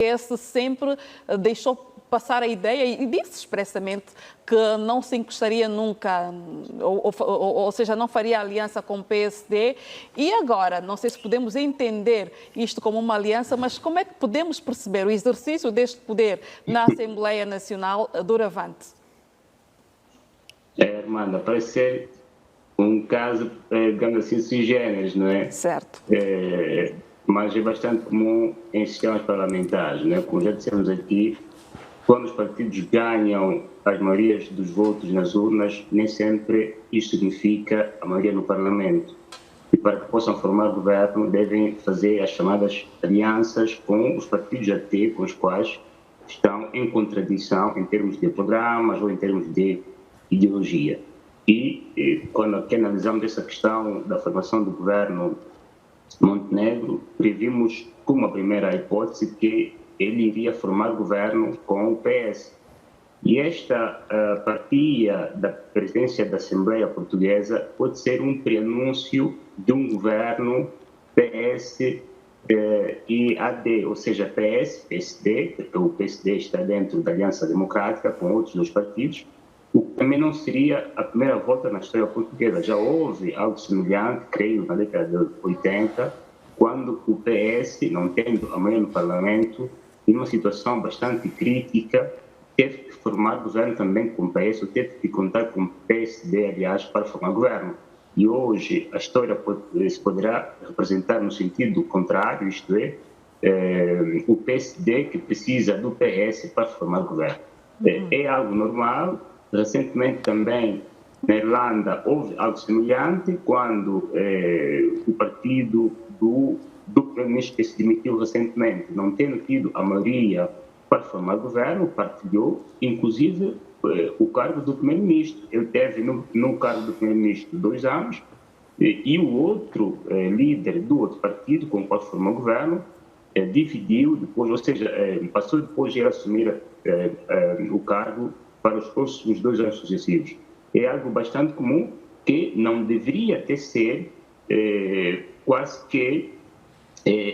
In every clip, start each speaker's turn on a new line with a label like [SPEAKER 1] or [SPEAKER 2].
[SPEAKER 1] PS sempre deixou passar a ideia e disse expressamente que não se encostaria nunca, ou seja, não faria aliança com o PSD. E agora, não sei se podemos entender isto como uma aliança, mas como é que podemos perceber o exercício deste poder na Assembleia Nacional doravante?
[SPEAKER 2] Armando, parece ser um caso, digamos assim, sui generis, não é?
[SPEAKER 1] Certo.
[SPEAKER 2] Mas é bastante comum em sistemas parlamentares, não é? Como já dissemos aqui, quando os partidos ganham as maiorias dos votos nas urnas, nem sempre isto significa a maioria no Parlamento. E para que possam formar governo, devem fazer as chamadas alianças com os partidos até com os quais estão em contradição em termos de programas ou em termos de ideologia. E quando aqui analisamos essa questão da formação do governo Montenegro, previmos como a primeira hipótese que ele iria formar governo com o PS. E esta partilha da presidência da Assembleia Portuguesa pode ser um prenúncio de um governo PS e AD, ou seja, PS, PSD, porque o PSD está dentro da Aliança Democrática com outros dois partidos, o que também não seria a primeira volta na história portuguesa. Já houve algo semelhante, creio, na década de 80, quando o PS, não tendo a maioria no Parlamento, em uma situação bastante crítica, teve que formar governo também com o PS, ou teve que contar com o PSD, aliás, para formar governo. E hoje a história se poderá representar no sentido contrário, isto é, o PSD que precisa do PS para formar governo. É algo normal. Recentemente também na Irlanda houve algo semelhante, quando o partido do primeiro-ministro que se demitiu recentemente, não tendo tido a maioria para formar governo, partilhou, inclusive, o cargo do primeiro-ministro. Ele teve no cargo do primeiro-ministro 2 anos, e o outro líder do outro partido com o qual formou governo dividiu depois, ou seja, passou depois de assumir o cargo para os próximos 2 anos sucessivos. É algo bastante comum que não deveria até ser quase que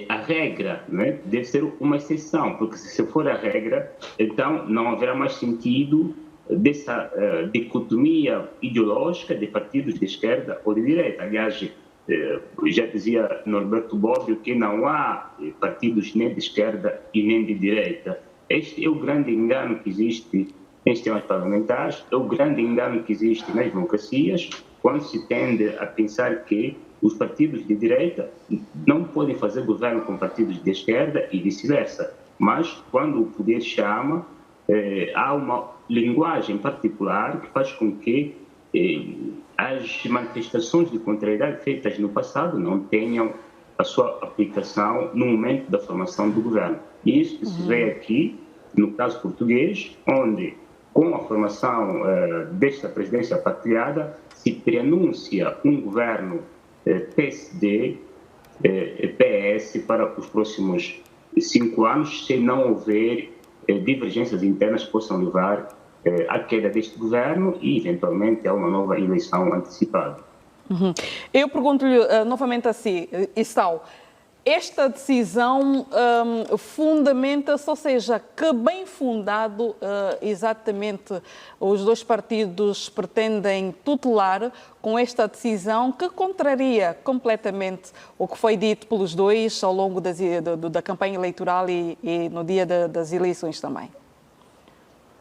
[SPEAKER 2] a regra, né? Deve ser uma exceção, porque se for a regra, então não haverá mais sentido dessa dicotomia ideológica de partidos de esquerda ou de direita. Aliás, já dizia Norberto Bobbio que não há partidos nem de esquerda e nem de direita. Este é o grande engano que existe em sistemas parlamentares, é o grande engano que existe nas democracias, quando se tende a pensar que os partidos de direita não podem fazer governo com partidos de esquerda e vice-versa. Mas, quando o poder chama, há uma linguagem particular que faz com que as manifestações de contrariedade feitas no passado não tenham a sua aplicação no momento da formação do governo. E isso que se vê aqui, no caso português, onde, com a formação desta presidência partilhada, se preanuncia um governo PSD, PS para os próximos 5 anos, se não houver divergências internas que possam levar à queda deste governo e, eventualmente, a uma nova eleição antecipada.
[SPEAKER 1] Eu pergunto-lhe novamente assim, Issao, esta decisão fundamenta-se, ou seja, que bem fundado exatamente os dois partidos pretendem tutelar com esta decisão que contraria completamente o que foi dito pelos dois ao longo da campanha eleitoral e no dia das eleições também.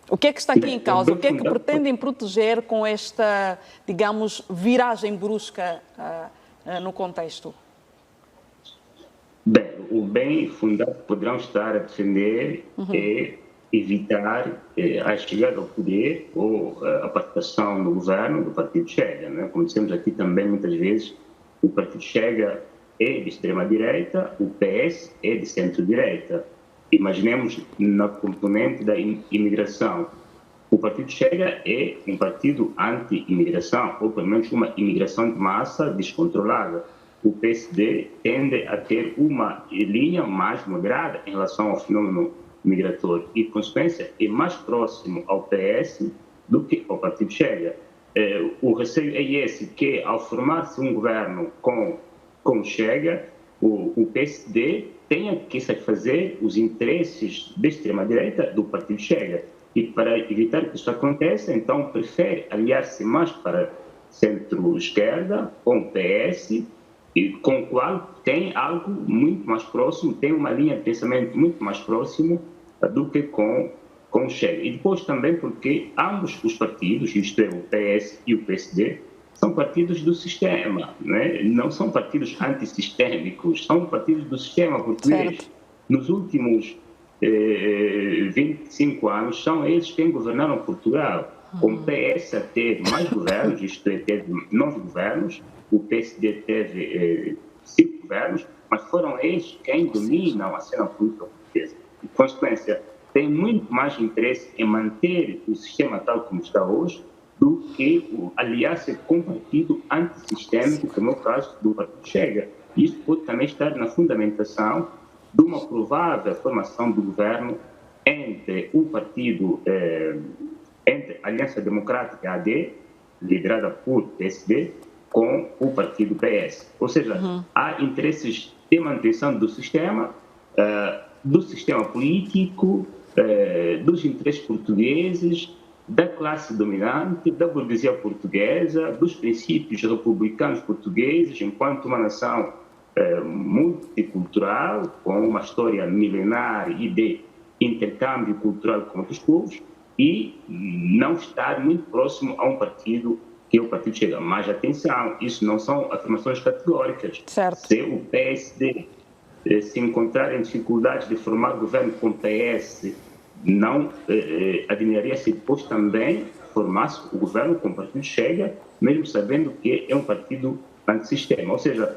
[SPEAKER 1] O que é que está aqui em causa? O que é que pretendem proteger com esta, digamos, viragem brusca no contexto?
[SPEAKER 2] Bem, o bem fundado que poderão estar a defender é evitar a chegada ao poder ou a participação no governo do Partido Chega. Né? Como dissemos aqui também muitas vezes, o Partido Chega é de extrema-direita, o PS é de centro-direita. Imaginemos na componente da imigração. O Partido Chega é um partido anti-imigração, ou pelo menos uma imigração de massa descontrolada. O PSD tende a ter uma linha mais moderada em relação ao fenômeno migratório e, por consequência, é mais próximo ao PS do que ao Partido Chega. O receio é esse, que ao formar-se um governo com o Chega, o PSD tenha que satisfazer os interesses da extrema-direita do Partido Chega. E para evitar que isso aconteça, então prefere aliar-se mais para centro-esquerda, com o PS, e com o qual tem algo muito mais próximo, tem uma linha de pensamento muito mais próximo do que com o Chega. E depois também porque ambos os partidos, isto é, o PS e o PSD, são partidos do sistema, né? Não são partidos antissistêmicos, são partidos do sistema português.
[SPEAKER 1] Certo.
[SPEAKER 2] Nos últimos 25 anos, são eles quem governaram Portugal. Com o PS a ter mais governos, isto é, teve 9 governos, o PSD teve 5 governos, mas foram eles quem dominam a cena política portuguesa. Em consequência, tem muito mais interesse em manter o sistema tal como está hoje do que aliar-se com um partido antissistêmico, como é o caso do Partido Chega. Isso pode também estar na fundamentação de uma provável formação do governo entre o partido, entre a Aliança Democrática AD, liderada por PSD, com o partido PS. Ou seja, há interesses de manutenção do sistema político, dos interesses portugueses, da classe dominante, da burguesia portuguesa, dos princípios republicanos portugueses, enquanto uma nação multicultural, com uma história milenar e de intercâmbio cultural com outros povos, e não estar muito próximo a um partido que é o Partido Chega. Mas atenção, isso não são afirmações categóricas.
[SPEAKER 1] Certo.
[SPEAKER 2] Se o PSD se encontrar em dificuldades de formar governo com o PS, não admiraria-se depois também formasse o governo com o Partido Chega, mesmo sabendo que é um partido antissistema. Ou seja,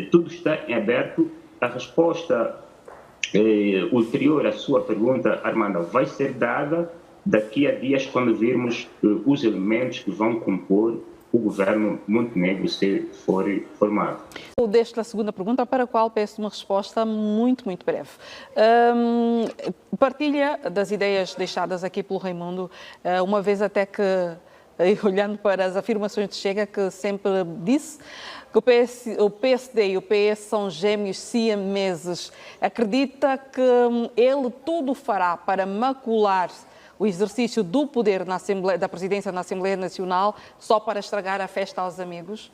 [SPEAKER 2] tudo está em aberto. A resposta ulterior à sua pergunta, Armanda, vai ser dada daqui a dias, quando virmos os elementos que vão compor o governo Montenegro, se for formado.
[SPEAKER 1] Desta segunda pergunta, para a qual peço uma resposta muito, muito breve. Partilha das ideias deixadas aqui pelo Raimundo, uma vez até que, olhando para as afirmações de Chega, que sempre disse que o PSD e o PS são gêmeos siameses. Acredita que ele tudo fará para macular o exercício do poder da presidência na Assembleia Nacional só para estragar a festa aos amigos?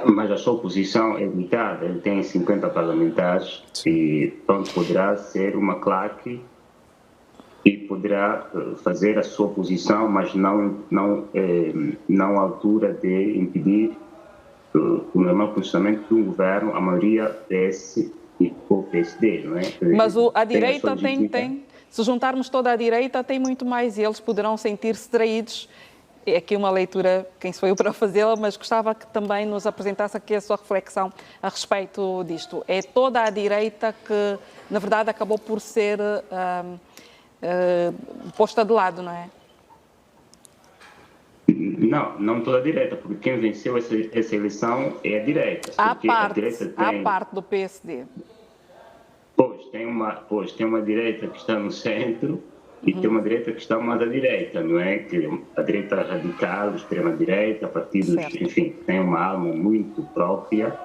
[SPEAKER 2] Mas a sua posição é limitada. Ele tem 50 parlamentares e pronto, poderá ser uma claque e poderá fazer a sua posição, mas não à altura de impedir o normal funcionamento de um governo, a maioria PS e o PSD, não é?
[SPEAKER 1] Mas a direita tem. Se juntarmos toda a direita, tem muito mais e eles poderão sentir-se traídos. É aqui uma leitura, quem sou eu para fazê-la, mas gostava que também nos apresentasse aqui a sua reflexão a respeito disto. É toda a direita que, na verdade, acabou por ser posta de lado, não é?
[SPEAKER 2] Não toda a direita, porque quem venceu essa eleição é a direita.
[SPEAKER 1] Há parte do PSD.
[SPEAKER 2] Pois, tem uma direita que está no centro e tem uma direita que está mais à direita, não é? Que a direita radical, a extrema-direita, partidos, certo, enfim, tem uma alma muito própria,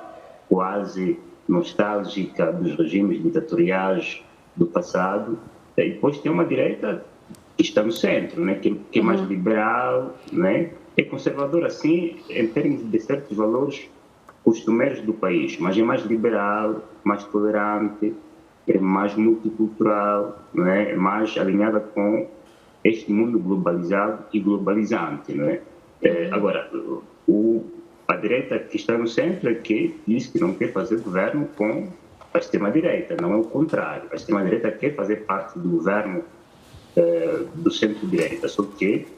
[SPEAKER 2] quase nostálgica dos regimes ditatoriais do passado. E depois tem uma direita que está no centro, né? Que é mais liberal, né? É conservadora, assim, em termos de certos valores costumeiros do país, mas é mais liberal, mais tolerante, é mais multicultural, não é? Mais alinhada com este mundo globalizado e globalizante, não é? Agora, a direita que está no centro é que diz que não quer fazer governo com a extrema-direita, não é o contrário. A extrema-direita quer fazer parte do governo do centro-direita, só que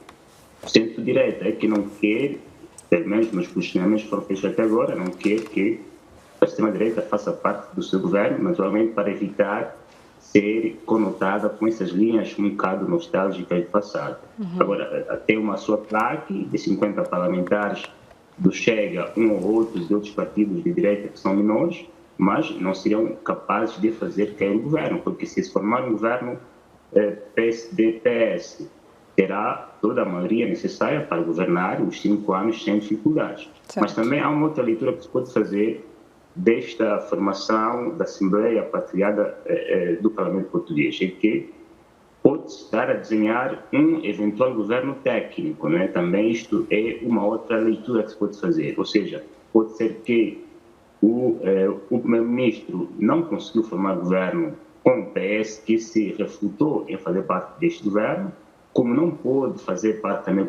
[SPEAKER 2] o centro-direita é que não quer, pelo menos nos posicionamentos que foram feitos até agora, não quer que a extrema-direita faça parte do seu governo, naturalmente para evitar ser conotada com essas linhas um bocado nostálgicas do passado. Agora, tem uma sua claque de 50 parlamentares do Chega, um ou outros de outros partidos de direita que são menores, mas não seriam capazes de fazer cair o governo, porque se formar um governo PSD-PS, terá toda a maioria necessária para governar os 5 anos sem dificuldades. Certo. Mas também há uma outra leitura que se pode fazer desta formação da Assembleia Partilhada do Parlamento Português, é que pode estar a desenhar um eventual governo técnico, né? Também isto é uma outra leitura que se pode fazer, ou seja, pode ser que o primeiro-ministro não conseguiu formar governo com o PS, que se refutou em fazer parte deste governo, como não pôde fazer parte também,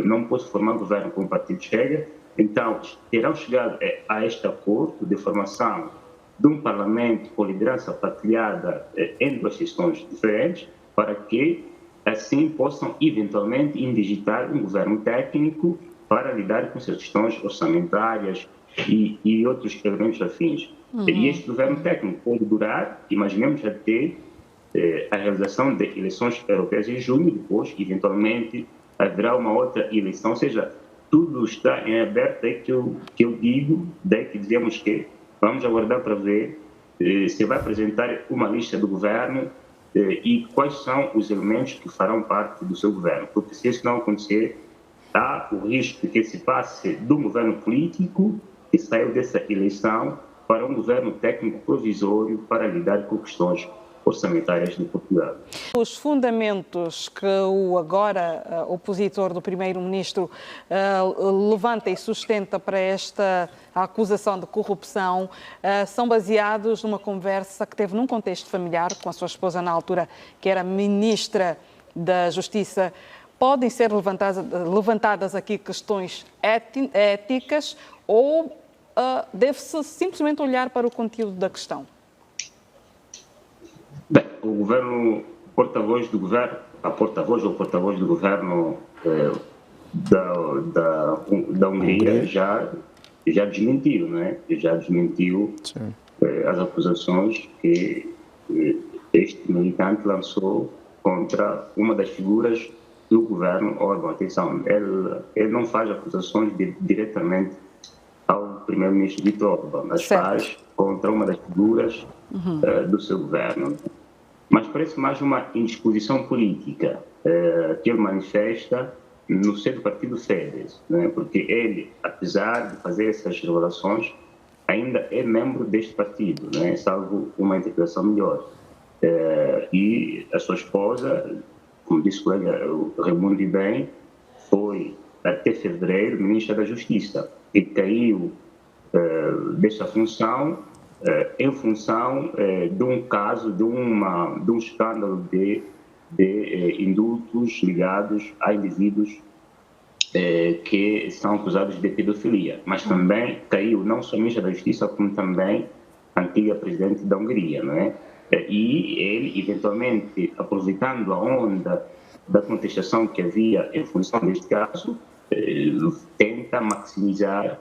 [SPEAKER 2] não pôde formar governo com o Partido Chega, então terão chegado a este acordo de formação de um parlamento com liderança partilhada em duas questões diferentes, para que assim possam eventualmente indigitar um governo técnico para lidar com essas questões orçamentárias e outros elementos afins. E este governo técnico pode durar, imaginemos até a realização de eleições europeias em junho, depois, eventualmente, haverá uma outra eleição, ou seja, tudo está em aberto, é que eu digo, daí que dizemos que vamos aguardar para ver se vai apresentar uma lista do governo e quais são os elementos que farão parte do seu governo, porque se isso não acontecer, há o risco de que se passe de um governo político que saiu dessa eleição para um governo técnico provisório para lidar com questões orçamentárias de Portugal.
[SPEAKER 1] Os fundamentos que o agora opositor do primeiro-ministro levanta e sustenta para esta acusação de corrupção são baseados numa conversa que teve num contexto familiar com a sua esposa na altura, que era ministra da Justiça. Podem ser levantadas aqui questões éticas ou deve-se simplesmente olhar para o conteúdo da questão?
[SPEAKER 2] Bem, o governo, porta-voz do governo, a porta-voz ou porta-voz do governo da Hungria já desmentiu, não é? Já desmentiu as acusações que este militante lançou contra uma das figuras do governo Orbán. Atenção, ele não faz acusações diretamente ao primeiro-ministro Viktor Orbán, mas faz contra uma das figuras do seu governo. Mas parece mais uma indisposição política que ele manifesta no seio do partido Fidesz, né? Porque ele, apesar de fazer essas revelações, ainda é membro deste partido, né? Salvo uma interpretação melhor. E a sua esposa, como disse o colega Raimundo bem, foi até fevereiro ministra da Justiça e caiu desta função em função de um caso, de um escândalo de indultos ligados a indivíduos que são acusados de pedofilia. Mas também caiu não só a ministra da Justiça, como também a antiga presidente da Hungria, não é? E ele, eventualmente, aproveitando a onda da contestação que havia em função deste caso, tenta maximizar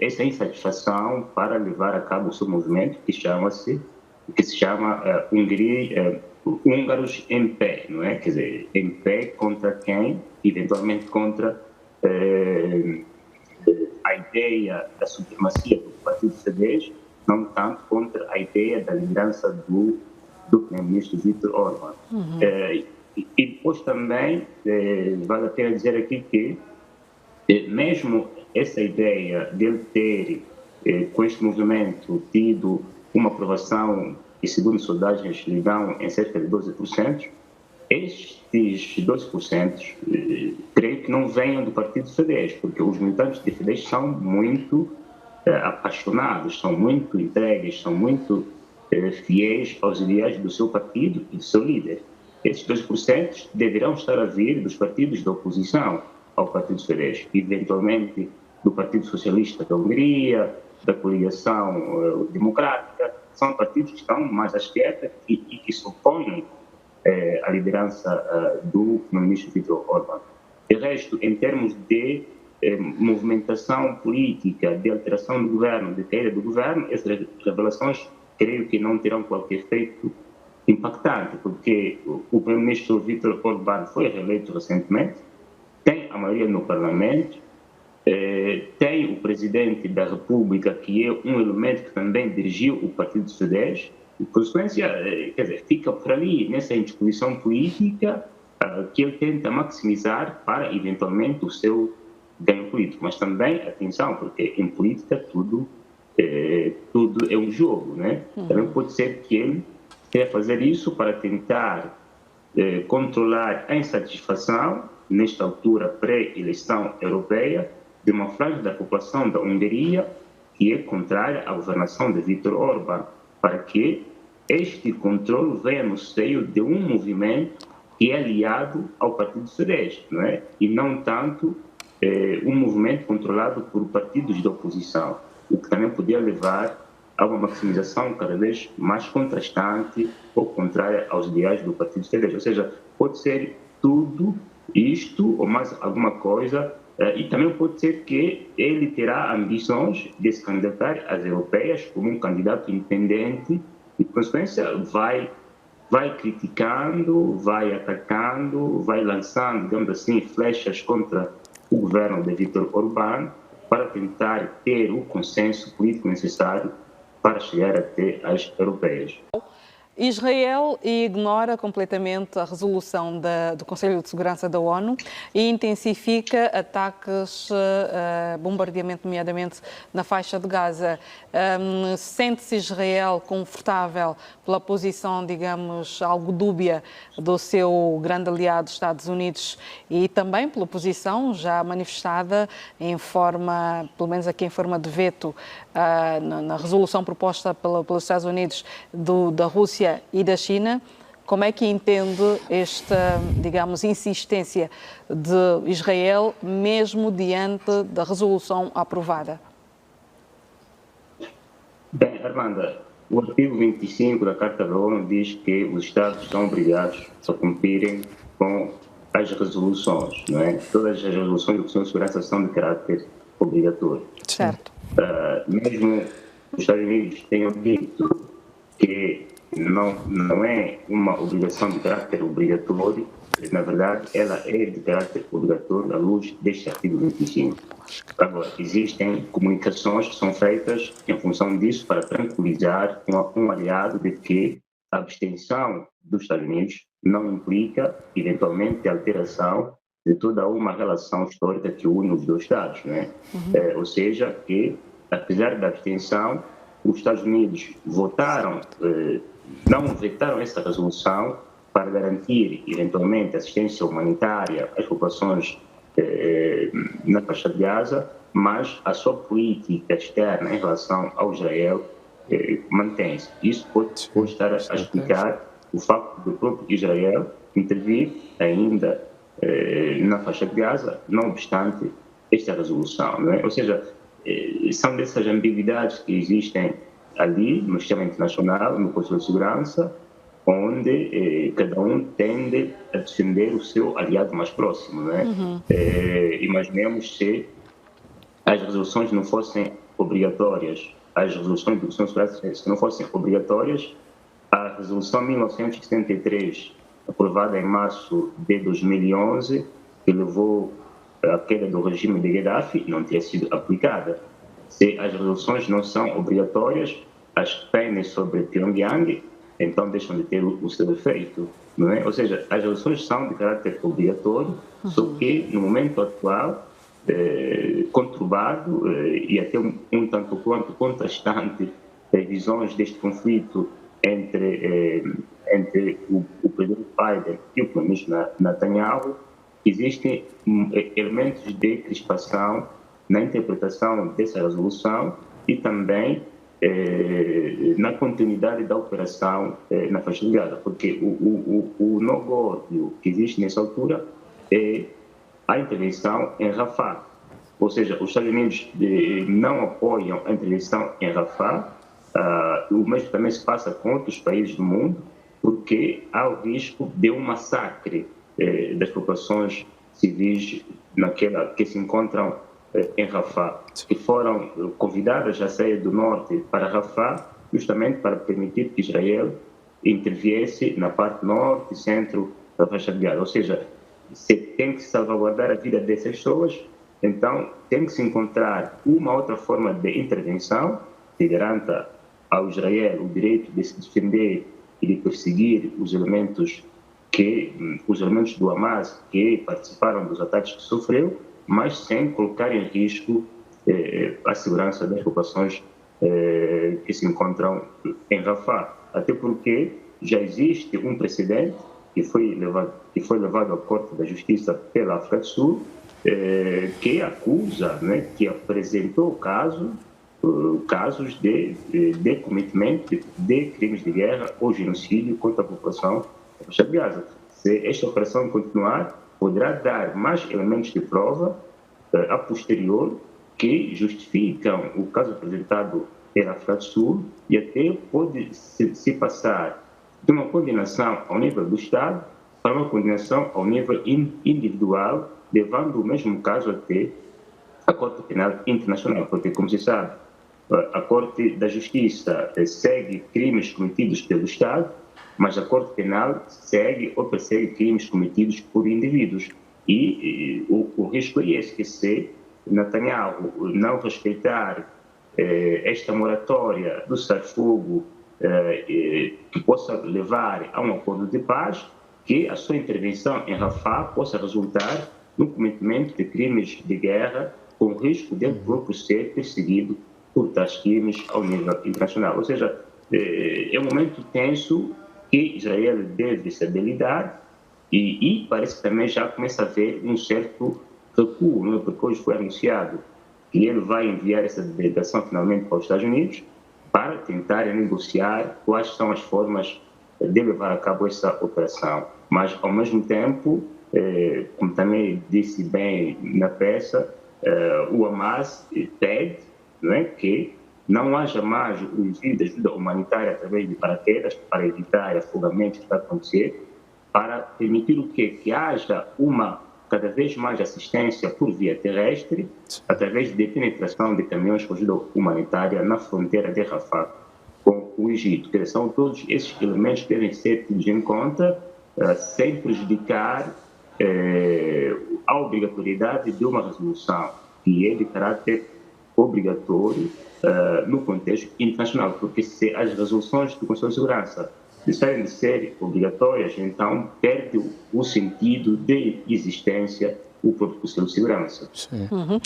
[SPEAKER 2] essa insatisfação para levar a cabo o seu movimento que se chama Húngaros em Pé, não é? Quer dizer, em pé contra quem? Eventualmente contra a ideia da supremacia do Partido Fidesz, não tanto contra a ideia da liderança do primeiro-ministro Viktor Orbán. E depois também vale a pena dizer aqui que mesmo essa ideia de ele ter, com este movimento, tido uma aprovação que, segundo sondagens, lhe dão em cerca de 12%, estes 12% creio que não venham do Partido Fidesz, porque os militantes de Fidesz são muito apaixonados, são muito entregues, são muito fiéis aos ideais do seu partido e do seu líder. Esses 2% deverão estar a vir dos partidos da oposição ao Partido Fidesz, eventualmente do Partido Socialista da Hungria, da Coligação Democrática. São partidos que estão mais à esquerda e que se opõem à liderança do primeiro-ministro Viktor Orbán. De resto, em termos de movimentação política, de alteração do governo, de queda do governo, essas revelações creio que não terão qualquer efeito impactante, porque o primeiro-ministro Viktor Orbán foi reeleito recentemente, tem a maioria no Parlamento, tem o presidente da República, que é um elemento que também dirigiu o Partido Fidesz, e, por consequência, quer dizer, fica por ali, nessa indisposição política que ele tenta maximizar para, eventualmente, o seu ganho político. Mas também, atenção, porque em política tudo tudo é um jogo, né? Também pode ser que ele queira fazer isso para tentar controlar a insatisfação, nesta altura pré-eleição europeia, de uma franja da população da Hungria que é contrária à governação de Viktor Orbán, para que este controle venha no seio de um movimento que é aliado ao Partido Fidesz, não é? E não tanto um movimento controlado por partidos de oposição, o que também podia levar a uma maximização cada vez mais contrastante ou contrária aos ideais do Partido Fidesz. Ou seja, pode ser tudo isto ou mais alguma coisa, e também pode ser que ele terá ambições de se candidatar às europeias como um candidato independente e, por consequência, vai criticando, vai atacando, vai lançando, digamos assim, flechas contra o governo de Viktor Orbán para tentar ter o consenso político necessário para chegar até as europeias.
[SPEAKER 1] Israel ignora completamente a resolução do Conselho de Segurança da ONU e intensifica ataques, bombardeamento, nomeadamente na faixa de Gaza. Sente-se Israel confortável pela posição, digamos, algo dúbia do seu grande aliado, Estados Unidos, e também pela posição já manifestada em forma, pelo menos aqui em forma de veto, na resolução proposta pelos Estados Unidos da Rússia e da China. Como é que entende esta, digamos, insistência de Israel, mesmo diante da resolução aprovada?
[SPEAKER 2] Bem, Armanda, o artigo 25 da Carta da ONU diz que os Estados são obrigados a cumprirem com as resoluções, não é? Todas as resoluções do Conselho de Segurança são de caráter obrigatório.
[SPEAKER 1] Certo.
[SPEAKER 2] Mesmo os Estados Unidos tenham dito que não é uma obrigação de caráter obrigatório, na verdade, ela é de caráter obrigatório à luz deste artigo 25. Agora, existem comunicações que são feitas em função disso para tranquilizar um aliado de que a abstenção dos Estados Unidos não implica, eventualmente, a alteração de toda uma relação histórica que une os dois Estados, né? Ou seja, que, apesar da abstenção, os Estados Unidos não vetaram essa resolução para garantir, eventualmente, assistência humanitária às populações na faixa de Gaza, mas a sua política externa em relação ao Israel mantém-se. Isso pode estar a explicar o facto do próprio Israel intervir ainda na faixa de Gaza, não obstante esta resolução, não é? Ou seja, são dessas ambiguidades que existem ali no sistema internacional, no Conselho de Segurança, onde cada um tende a defender o seu aliado mais próximo, não é? Imaginemos se as resoluções não fossem obrigatórias, as resoluções do Conselho de Segurança se não fossem obrigatórias, a resolução 1973, aprovada em março de 2011, que levou à queda do regime de Gaddafi, não teria sido aplicada. Se as resoluções não são obrigatórias, as penas sobre Pyongyang então deixam de ter o seu efeito, não é? Ou seja, as resoluções são de caráter obrigatório, só que no momento atual, conturbado e até um tanto quanto contrastante visões deste conflito entre o presidente Biden e o primeiro-ministro Netanyahu, existem elementos de crispação na interpretação dessa resolução e também na continuidade da operação na faixa de Gaza, porque o nó-górdio que existe nessa altura é a intervenção em Rafah, ou seja, os Estados Unidos não apoiam a intervenção em Rafah, o mesmo também se passa com outros países do mundo, porque há o risco de um massacre das populações civis que se encontram em Rafah, que foram convidadas a sair do norte para Rafah, justamente para permitir que Israel interviesse na parte norte e centro da faixa de Gaza. Ou seja, se tem que salvaguardar a vida dessas pessoas, então tem que se encontrar uma outra forma de intervenção que garanta ao Israel o direito de se defender e de perseguir os elementos do Hamas que participaram dos ataques que sofreu, mas sem colocar em risco a segurança das populações que se encontram em Rafah. Até porque já existe um precedente que foi levado à Corte da Justiça pela África do Sul, que acusa, né, que apresentou casos de cometimento de crimes de guerra ou genocídio contra a população da faixa de Gaza. Se esta operação continuar, poderá dar mais elementos de prova a posterior que justificam o caso apresentado pela África do Sul e até pode se passar de uma condenação ao nível do Estado para uma condenação ao nível individual, levando o mesmo caso até a Corte Penal Internacional, porque, como se sabe, a Corte da Justiça segue crimes cometidos pelo Estado, mas a Corte Penal segue ou persegue crimes cometidos por indivíduos. E o risco é esse, que se Netanyahu não respeitar esta moratória do cessar-fogo que possa levar a um acordo de paz, que a sua intervenção em Rafah possa resultar no cometimento de crimes de guerra, com risco de próprio ser perseguido por tais crimes ao nível internacional. Ou seja, é um momento tenso que Israel deve saber lidar e parece que também já começa a haver um certo recuo, não é? Porque hoje foi anunciado que ele vai enviar essa delegação finalmente para os Estados Unidos para tentar negociar quais são as formas de levar a cabo essa operação. Mas, ao mesmo tempo, como também disse bem na peça, o Hamas pede, não é, que não haja mais o envio de ajuda humanitária através de paraquedas para evitar afogamentos que está a acontecer, para permitir o quê? Que haja cada vez mais assistência por via terrestre, através de penetração de caminhões com ajuda humanitária na fronteira de Rafah com o Egito. Que são todos esses elementos que devem ser tidos em conta, sem prejudicar a obrigatoriedade de uma resolução que é de caráter obrigatório no contexto internacional, porque se as resoluções do Conselho de Segurança deixarem de ser obrigatórias, então perde o sentido de existência o próprio Conselho de Segurança.
[SPEAKER 1] Uhum.